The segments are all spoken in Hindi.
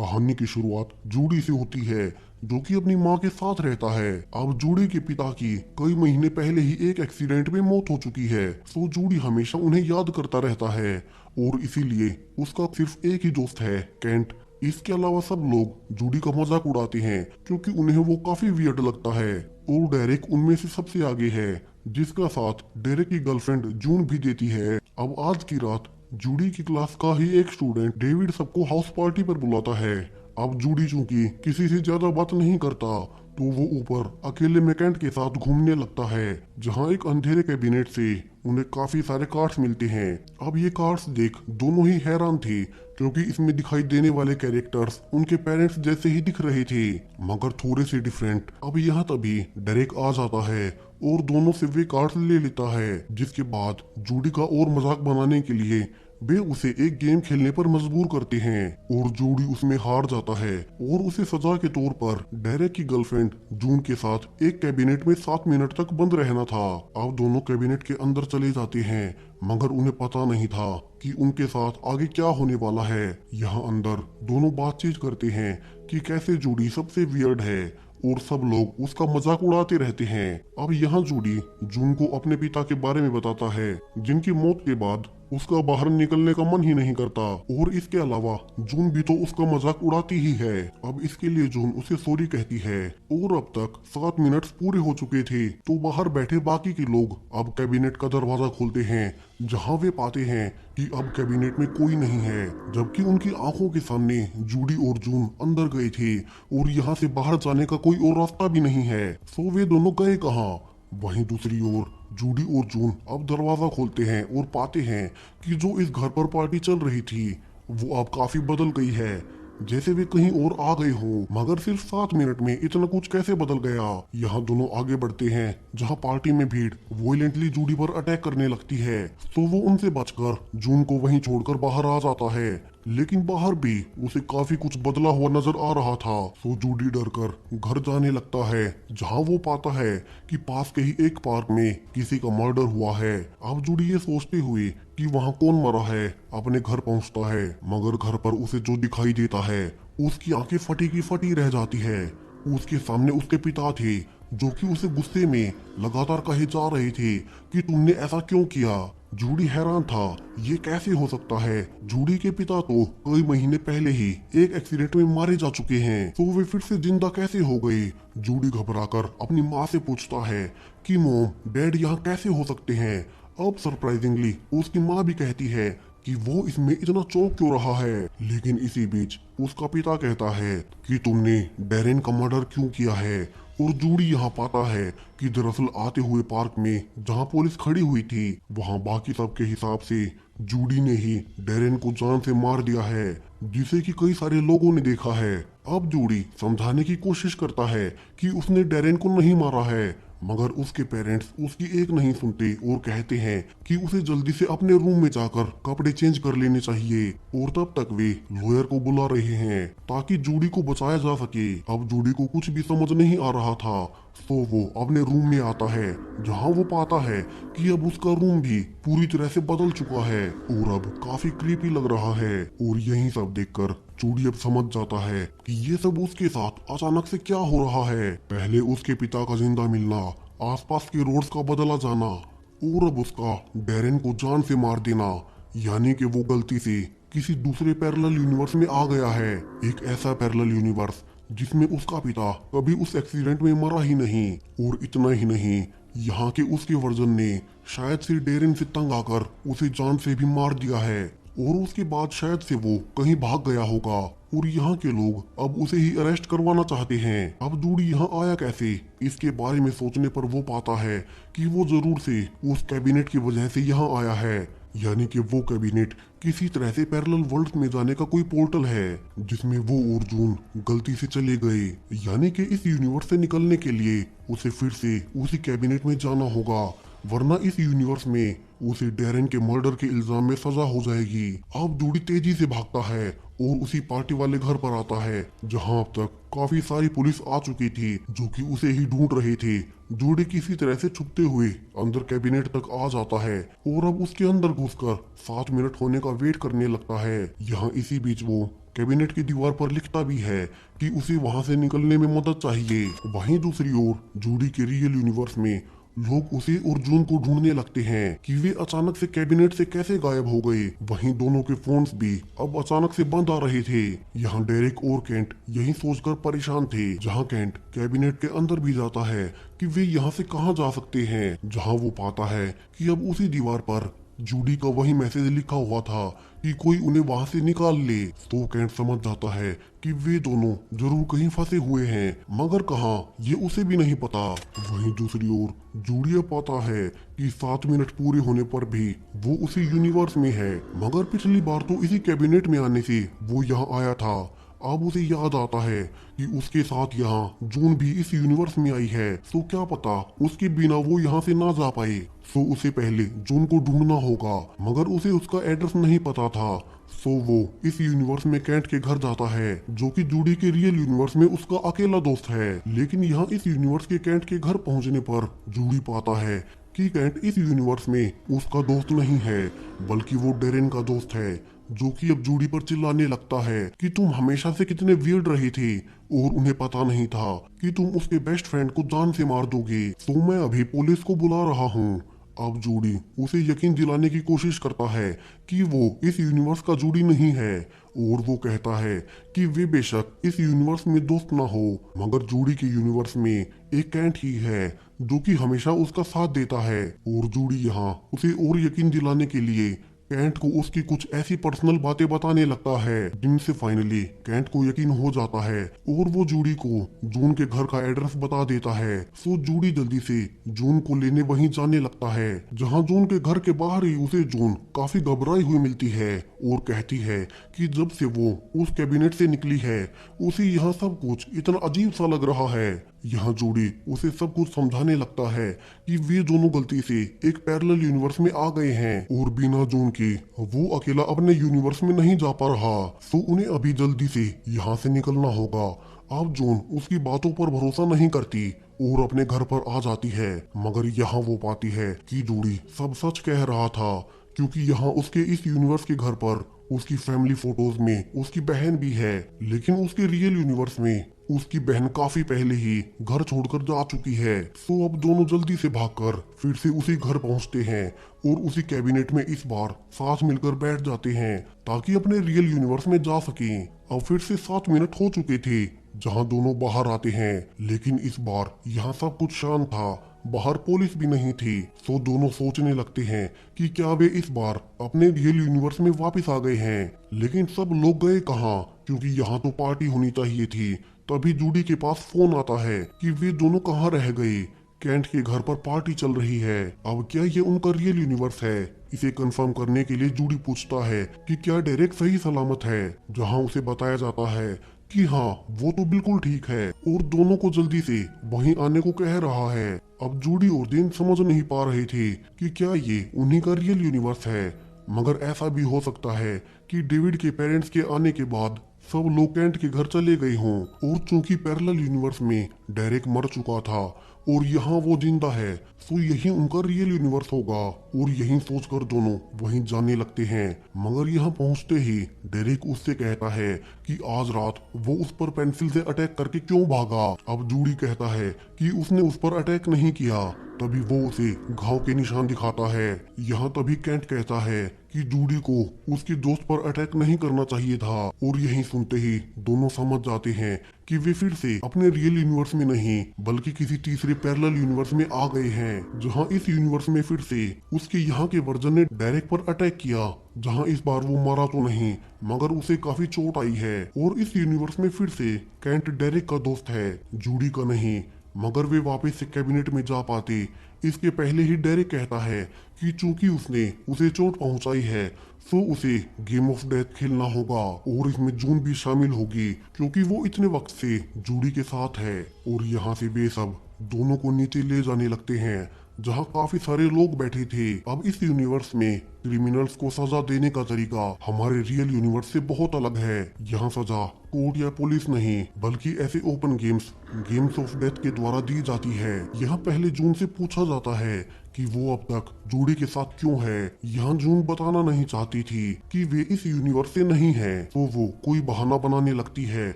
कहानी की शुरुआत जूडी से होती है, जो कि अपनी माँ के साथ रहता है। अब जूडी के पिता की कई महीने पहले ही एक एक्सीडेंट में मौत हो चुकी है, तो जूडी हमेशा उन्हें याद करता रहता है और इसीलिए उसका सिर्फ एक ही दोस्त है, केंट। इसके अलावा सब लोग जूडी का मजाक उड़ाते हैं क्योंकि उन्हें वो काफी वियर्ड लगता है और डेरेक उनमें से सबसे आगे है, जिसका साथ डेरेक की गर्लफ्रेंड जून भी देती है। अब आज की रात जूडी की क्लास का ही एक स्टूडेंट डेविड सबको हाउस पार्टी पर बुलाता है। अब जूडी चूंकि किसी से ज्यादा बात नहीं करता, तो वो ऊपर अकेले में केंट के साथ घूमने लगता है, जहाँ एक अंधेरे कैबिनेट से उन्हें काफी सारे कार्ड्स मिलते हैं। अब ये कार्ड्स देख दोनों ही हैरान थे क्योंकि इसमें दिखाई देने वाले कैरेक्टर्स उनके पेरेंट्स जैसे ही दिख रहे थे, मगर थोड़े से डिफरेंट। अब यहाँ तभी डेरेक आ जाता है और दोनों से वे कार्ड्स ले लेता है, जिसके बाद जूडी का और मजाक बनाने के लिए वे उसे एक गेम खेलने पर मजबूर करते हैं और जूडी उसमें हार जाता है और उसे सजा के तौर पर डेरेक की गर्लफ्रेंड जून के साथ एक कैबिनेट में 7 मिनट तक बंद रहना था। अब दोनों कैबिनेट के अंदर चले जाते हैं, मगर उन्हें पता नहीं था कि उनके साथ आगे क्या होने वाला है। यहाँ अंदर दोनों बातचीत करते हैं कि कैसे जूडी सबसे वियर्ड है और सब लोग उसका मजाक उड़ाते रहते हैं। अब यहाँ जूडी जून को अपने पिता के बारे में बताता है, जिनकी मौत के बाद उसका बाहर निकलने का मन ही नहीं करता और इसके अलावा जून भी तो उसका मजाक उड़ाती ही है। अब इसके लिए जून उसे सॉरी कहती है और अब तक 7 मिनट पूरे हो चुके थे, तो बाहर बैठे बाकी के लोग अब कैबिनेट का दरवाजा खोलते हैं, जहां वे पाते हैं कि अब कैबिनेट में कोई नहीं है, जबकि उनकी आंखों के सामने जूडी और जून अंदर गए थे और यहाँ से बाहर जाने का कोई और रास्ता भी नहीं है। तो वे दोनों गए कहाँ? वहीं दूसरी ओर जूडी और जून अब दरवाजा खोलते हैं और पाते हैं कि जो इस घर पर पार्टी चल रही थी वो अब काफी बदल गई है, जैसे वे कहीं और आ गए हो। मगर सिर्फ 7 मिनट में इतना कुछ कैसे बदल गया? यहाँ दोनों आगे बढ़ते हैं, जहाँ पार्टी में भीड़ वॉयलेंटली जूडी पर अटैक करने लगती है, तो वो उनसे बचकर जून को वहीं छोड़कर बाहर आ जाता है। लेकिन बाहर भी उसे काफी कुछ बदला हुआ नजर आ रहा था, तो जूडी डरकर घर जाने लगता है, जहाँ वो पाता है कि पास के ही एक पार्क में किसी का मर्डर हुआ है। अब जूडी ये सोचते हुए कि वहाँ कौन मरा है अपने घर पहुँचता है, मगर घर पर उसे जो दिखाई देता है उसकी आंखें फटी की फटी रह जाती है। उसके सामने उसके पिता थे, जो कि उसे गुस्से में लगातार कहे जा रहे थे कि तुमने ऐसा क्यों किया। जूडी हैरान था, ये कैसे हो सकता है? जूडी के पिता तो कई महीने पहले ही एक एक्सीडेंट में मारे जा चुके हैं, तो वे फिर से जिंदा कैसे हो गए? जूडी घबराकर अपनी माँ से पूछता है कि मॉम, डैड यहाँ कैसे हो सकते हैं? अब सरप्राइजिंगली उसकी माँ भी कहती है कि वो इसमें इतना चौंक क्यों रहा है। लेकिन इसी बीच उसका पिता कहता है कि तुमने डेरेन का मर्डर क्यों किया है। और जूडी यहाँ पाता है कि दरअसल आते हुए पार्क में जहाँ पुलिस खड़ी हुई थी, वहाँ बाकी सब के हिसाब से जूडी ने ही डेरेन को जान से मार दिया है, जिसे कि कई सारे लोगों ने देखा है। अब जूडी समझाने की कोशिश करता है कि उसने डेरेन को नहीं मारा है, मगर उसके पेरेंट्स उसकी एक नहीं सुनते और कहते हैं कि उसे जल्दी से अपने रूम में जाकर कपड़े चेंज कर लेने चाहिए। और तब तक वे लॉयर को बुला रहे हैं ताकि जूडी को बचाया जा सके। अब जूडी को कुछ भी समझ नहीं आ रहा था, तो वो अपने रूम में आता है, जहाँ वो पाता है कि अब उसका रूम भी पूरी तरह से बदल चुका है और अब काफी क्रीपी लग रहा है। और यही सब देखकर जूडी अब समझ जाता है कि ये सब उसके साथ अचानक से क्या हो रहा है। पहले उसके पिता का जिंदा मिलना, आसपास के रोड्स का बदला जाना और अब उसका डेरेन को जान से मार देना, यानी कि वो गलती से किसी दूसरे पैरेलल यूनिवर्स में आ गया है। एक ऐसा पैरेलल यूनिवर्स जिसमें उसका पिता कभी उस एक्सीडेंट में मरा ही नहीं। और इतना ही नहीं, यहाँ के उसके वर्जन ने शायद से डेरेन से तंग आकर उसे जान से भी मार दिया है और उसके बाद शायद से वो कहीं भाग गया होगा और यहाँ के लोग अब उसे ही अरेस्ट करवाना चाहते हैं। अब जूडी यहाँ आया कैसे, इसके बारे में सोचने पर वो पाता है कि वो जरूर से उस कैबिनेट की वजह से यहाँ आया है, यानी कि वो कैबिनेट किसी तरह से पैरेलल वर्ल्ड में जाने का कोई पोर्टल है, जिसमें वो और जून गलती से चले गए। यानी कि इस यूनिवर्स से निकलने के लिए उसे फिर से उसी कैबिनेट में जाना होगा, वरना इस यूनिवर्स में उसे डेरेन के मर्डर के इल्जाम में सजा हो जाएगी। अब जूडी तेजी से भागता है और उसी पार्टी वाले घर पर आता है, जहां अब तक काफी सारी पुलिस आ चुकी थी, जो कि उसे ही ढूंढ रहे थे। जूडी किसी तरह से छुपते हुए अंदर कैबिनेट तक आ जाता है और अब उसके अंदर घुसकर 7 मिनट होने का वेट करने लगता है। यहाँ इसी बीच वो कैबिनेट की दीवार पर लिखता भी है कि उसे वहां से निकलने में मदद चाहिए। वहीं दूसरी ओर जूडी के रियल यूनिवर्स में लोग उसे और जून को ढूंढने लगते हैं कि वे अचानक से कैबिनेट से कैसे गायब हो गए। वहीं दोनों के फोन्स भी अब अचानक से बंद आ रहे थे। यहाँ डेरेक और केंट यही सोचकर परेशान थे। जहाँ केंट कैबिनेट के अंदर भी जाता है कि वे यहाँ से कहाँ जा सकते हैं, जहाँ वो पाता है कि अब उसी दीवार पर जूडी का वही मैसेज लिखा हुआ था कि कोई उन्हें वहां से निकाल ले। तो केंट समझ जाता है कि वे दोनों जरूर कहीं फंसे हुए हैं, मगर कहाँ ये उसे भी नहीं पता। वहीं दूसरी ओर जूडी अब पाता है कि 7 मिनट पूरे होने पर भी वो उसी यूनिवर्स में है, मगर पिछली बार तो इसी कैबिनेट में आने से वो यहाँ आया था। अब उसे याद आता है कि उसके साथ यहाँ जून भी इस यूनिवर्स में आई है, तो क्या पता उसके बिना वो यहाँ से ना जा पाए। सो उसे पहले जून को ढूंढना होगा, मगर उसे उसका एड्रेस नहीं पता था। सो वो इस यूनिवर्स में कैंट के घर जाता है, जो कि जूडी के रियल यूनिवर्स में उसका अकेला दोस्त है। लेकिन यहाँ इस यूनिवर्स के कैंट के घर पहुँचने पर जूडी पाता है कि कैंट इस यूनिवर्स में उसका दोस्त नहीं है, बल्कि वो डेरेन का दोस्त है, जो कि अब जूडी पर चिल्लाने लगता है कि तुम हमेशा से कितने वियर्ड रहे थे और उन्हें पता नहीं था कि तुम उसके बेस्ट फ्रेंड को जान से मार दोगे। तो मैं अभी पुलिस को बुला रहा हूँ। अब जूडी उसे यकीन दिलाने की कोशिश करता है कि वो इस यूनिवर्स का जूडी नहीं है, और वो कहता है कि वे बेशक इस यूनिवर्स में दोस्त ना हो, मगर जूडी के यूनिवर्स में एक कैंट ही है जो कि हमेशा उसका साथ देता है। और जूडी यहाँ उसे और यकीन दिलाने के लिए कैंट को उसकी कुछ ऐसी पर्सनल बातें बताने लगता है, जिनसे फाइनली कैंट को यकीन हो जाता है और वो जूडी को जून के घर का एड्रेस बता देता है। सो जूडी जल्दी से जून को लेने वहीं जाने लगता है, जहां जून के घर के बाहर ही उसे जून काफी घबराई हुई मिलती है और कहती है कि जब से वो उस कैबिनेट से निकली है उसे यहाँ सब कुछ इतना अजीब सा लग रहा है। यहाँ जूडी उसे सब कुछ समझाने लगता है कि वे दोनों गलती से एक पैरेलल यूनिवर्स में आ गए हैं और बिना जून के वो अकेला अपने यूनिवर्स में नहीं जा पा रहा। तो उन्हें अभी जल्दी से यहाँ से निकलना होगा। अब जून उसकी बातों पर भरोसा नहीं करती और अपने घर पर आ जाती है, मगर यहाँ वो पाती है कि जूडी सब सच कह रहा था, क्योंकि यहाँ उसके इस यूनिवर्स के घर पर उसकी फैमिली फोटोज में उसकी बहन भी है। लेकिन उसके रियल यूनिवर्स में उसकी बहन काफी पहले ही घर छोड़कर जा चुकी है। सो अब दोनों जल्दी से भागकर फिर से उसी घर पहुंचते हैं और उसी कैबिनेट में इस बार साथ मिलकर बैठ जाते हैं ताकि अपने रियल यूनिवर्स में जा सकें। अब फिर से 7 मिनट हो चुके थे जहां दोनों बाहर आते हैं, लेकिन इस बार यहाँ सब कुछ शांत था, बाहर पुलिस भी नहीं थी। सो दोनों सोचने लगते हैं कि क्या वे इस बार अपने रियल यूनिवर्स में वापस आ गए हैं। लेकिन सब लोग गए कहाँ, क्योंकि यहाँ तो पार्टी होनी चाहिए थी। तभी जूडी के पास फोन आता है कि वे दोनों कहाँ रह गए। कैंट के घर पर पार्टी चल रही है। अब क्या ये उनका रियल यूनिवर्स है? इसे कंफर्म करने के लिए जूडी पूछता है कि क्या डेरेक सही सलामत है, जहां उसे बताया जाता है कि हाँ वो तो बिल्कुल ठीक है और दोनों को जल्दी से वहीं आने को कह रहा है। अब जूडी और डेन समझ नहीं पा रहे थे कि क्या ये उन्हीं का रियल यूनिवर्स है, मगर ऐसा भी हो सकता है कि डेविड के पेरेंट्स के आने के बाद सब लोग कैंट के घर चले गए हों, और चूंकि पैरेलल यूनिवर्स में डेरेक मर चुका था और यहाँ वो जिंदा है, तो यही उनका रियल यूनिवर्स होगा। और यही सोचकर दोनों वहीं जाने लगते हैं, मगर यहाँ पहुँचते ही डेरेक उससे कहता है कि आज रात वो उस पर पेंसिल से अटैक करके क्यों भागा। अब जूडी कहता है कि उसने उस पर अटैक नहीं किया, तभी वो उसे घाव के निशान दिखाता है। यहाँ तभी कैंट कहता है कि जूडी को उसके दोस्त पर अटैक नहीं करना चाहिए था, और यही सुनते ही दोनों समझ जाते हैं कि वे फिर से अपने रियल यूनिवर्स में नहीं बल्कि किसी तीसरे पैरेलल यूनिवर्स में आ गए हैं, जहां इस यूनिवर्स में फिर से उसके यहाँ के वर्जन ने डेरेक पर अटैक किया, जहां इस बार वो मरा तो नहीं मगर उसे काफी चोट आई है। और इस यूनिवर्स में फिर से कैंट डेरेक का दोस्त है, जूडी का नहीं, मगर वे वापस से कैबिनेट में जा पाते इसके पहले ही डेरेक कहता है कि चूंकि उसने उसे चोट पहुंचाई है तो उसे गेम ऑफ डेथ खेलना होगा, और इसमें जून भी शामिल होगी क्योंकि वो इतने वक्त से जूडी के साथ है। और यहाँ से वे सब दोनों को नीचे ले जाने लगते हैं, जहाँ काफी सारे लोग बैठे थे। अब इस यूनिवर्स में क्रिमिनल्स को सजा देने का तरीका हमारे रियल यूनिवर्स से बहुत अलग है। यहाँ सजा कोर्ट या पुलिस नहीं बल्कि ऐसे ओपन गेम्स ऑफ डेथ के द्वारा दी जाती है। यहाँ पहले जून से पूछा जाता है कि वो अब तक जूडी के साथ क्यों है। यहाँ जून बताना नहीं चाहती थी कि वे इस यूनिवर्स से नहीं है, तो वो कोई बहाना बनाने लगती है,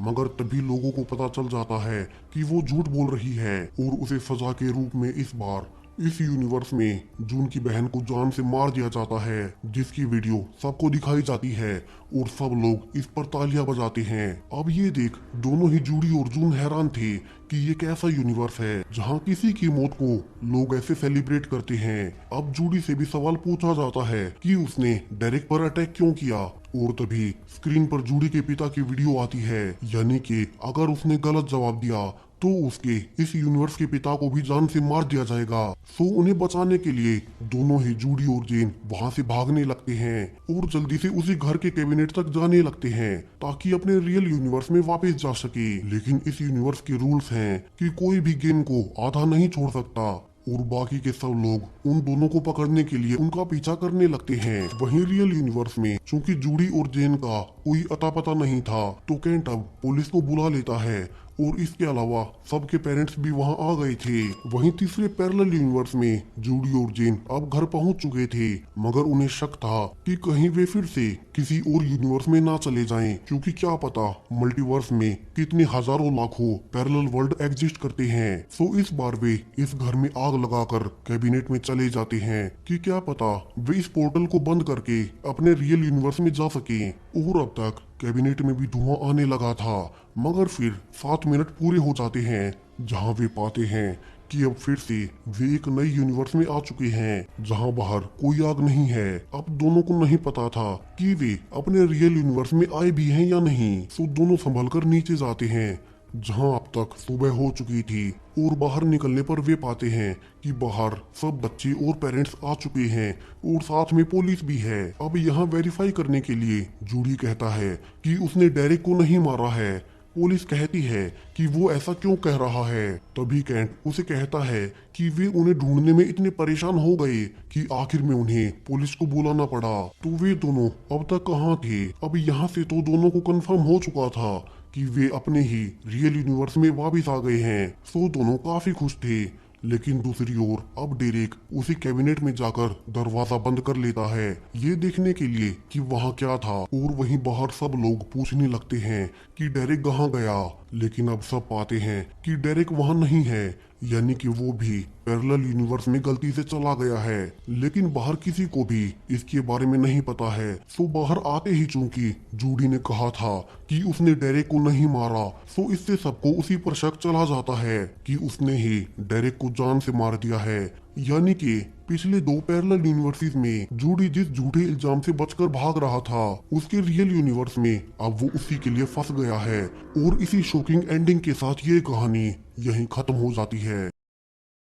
मगर तभी लोगों को पता चल जाता है कि वो झूठ बोल रही है और उसे सजा के रूप में इस बार इस यूनिवर्स में जून की बहन को जान से मार दिया जाता है, जिसकी वीडियो सबको दिखाई जाती है और सब लोग इस पर तालियां बजाते हैं। अब ये देख दोनों ही जूडी और जून हैरान थे कि ये कैसा यूनिवर्स है जहाँ किसी की मौत को लोग ऐसे सेलिब्रेट करते हैं। अब जूडी से भी सवाल पूछा जाता है कि उसने डेरेक पर अटैक क्यों किया और तभी स्क्रीन पर जूडी के पिता की वीडियो आती है, यानी कि अगर उसने गलत जवाब दिया तो उसके इस यूनिवर्स के पिता को भी जान से मार दिया जाएगा। सो उन्हें बचाने के लिए दोनों ही जूडी और जेन वहां से भागने लगते हैं और जल्दी से उसी घर के कैबिनेट तक जाने लगते हैं ताकि अपने रियल यूनिवर्स में वापस जा सके। लेकिन इस यूनिवर्स के रूल्स हैं कि कोई भी गेम को आधा नहीं छोड़ सकता और बाकी के सब लोग उन दोनों को पकड़ने के लिए उनका पीछा करने लगते हैं। वहीं रियल यूनिवर्स में चूंकि जूडी और जेन का कोई अता पता नहीं था तो केंट अब पुलिस को बुला लेता है और इसके अलावा सबके पेरेंट्स भी वहां आ गए थे। वहीं तीसरे पैरेलल यूनिवर्स में जूडी और जेन अब घर पहुंच चुके थे, मगर उन्हें शक था कि कहीं वे फिर से किसी और यूनिवर्स में ना चले जाएं, क्योंकि क्या पता मल्टीवर्स में कितने हजारों लाखों पैरेलल वर्ल्ड एग्जिस्ट करते हैं। सो इस बार वे इस घर में आग लगाकर कैबिनेट में चले जाते हैं कि क्या पता वे इस पोर्टल को बंद करके अपने रियल यूनिवर्स में जा सके। और अब तक कैबिनेट में भी धुआं आने लगा था, मगर फिर 7 मिनट पूरे हो जाते हैं जहां वे पाते हैं कि अब फिर से वे एक नई यूनिवर्स में आ चुके हैं जहां बाहर कोई आग नहीं है। अब दोनों को नहीं पता था कि वे अपने रियल यूनिवर्स में आए भी हैं या नहीं। सो दोनों संभल कर नीचे जाते हैं जहां अब तक सुबह हो चुकी थी और बाहर निकलने पर वे पाते हैं कि बाहर सब बच्चे और पेरेंट्स आ चुके हैं और साथ में पुलिस भी है। अब यहाँ वेरीफाई करने के लिए जूडी कहता है कि उसने डेरेक को नहीं मारा है। पुलिस कहती है कि वो ऐसा क्यों कह रहा है। तभी कैंट उसे कहता है कि वे उन्हें ढूंढने में इतने परेशान हो गए कि आखिर में उन्हें पुलिस को बुलाना पड़ा। तो वे दोनों अब तक कहाँ थे। अब यहाँ से तो दोनों को कंफर्म हो चुका था कि वे अपने ही रियल यूनिवर्स में वापस आ गए हैं। सो दोनों काफी खुश थे। लेकिन दूसरी ओर अब डेरेक उसी कैबिनेट में जाकर दरवाजा बंद कर लेता है, ये देखने के लिए कि वहाँ क्या था। और वहीं बाहर सब लोग पूछने लगते हैं कि डेरेक कहाँ गया। लेकिन अब सब पाते हैं कि डेरेक वहाँ नहीं है, यानी कि वो भी पैरेलल यूनिवर्स में गलती से चला गया है। लेकिन बाहर किसी को भी इसके बारे में नहीं पता है। सो बाहर आते ही चूंकि जूडी ने कहा था कि उसने डेरेक को नहीं मारा, सो इससे सबको उसी पर शक चला जाता है कि उसने ही डेरेक को जान से मार दिया है। यानी कि पिछले 2 पैरेलल यूनिवर्सिस में जूडी जिस झूठे इल्जाम से बचकर भाग रहा था उसके रियल यूनिवर्स में अब वो उसी के लिए फंस गया है। और इसी शॉकिंग एंडिंग के साथ ये कहानी यहीं खत्म हो जाती है।